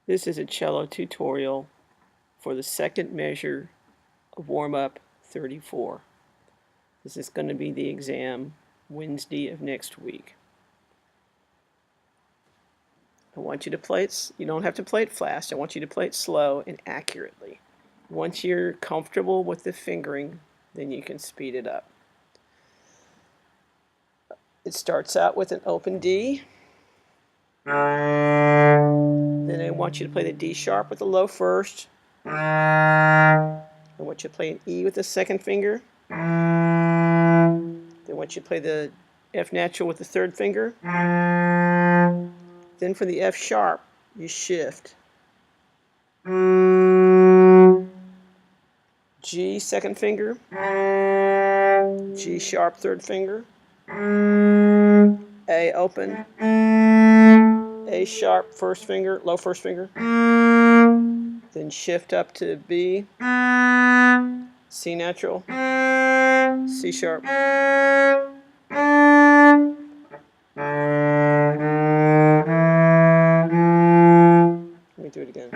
This is a cello tutorial for the second measure of warm-up 34. This is going to be the exam Wednesday of next week. I want you to play it, you don't have to play it fast, I want you to play it slow and accurately. Once you're comfortable with the fingering, then you can speed it up. It starts out with an open D. Then I want you to play the D sharp with the low first. I want you to play an E with the second finger. Then I want you to play the F natural with the third finger. Then for the F sharp, you shift. G second finger. G sharp third finger. A open. A sharp first finger, low first finger. Then shift up to B. C natural. C sharp. Let me do it again.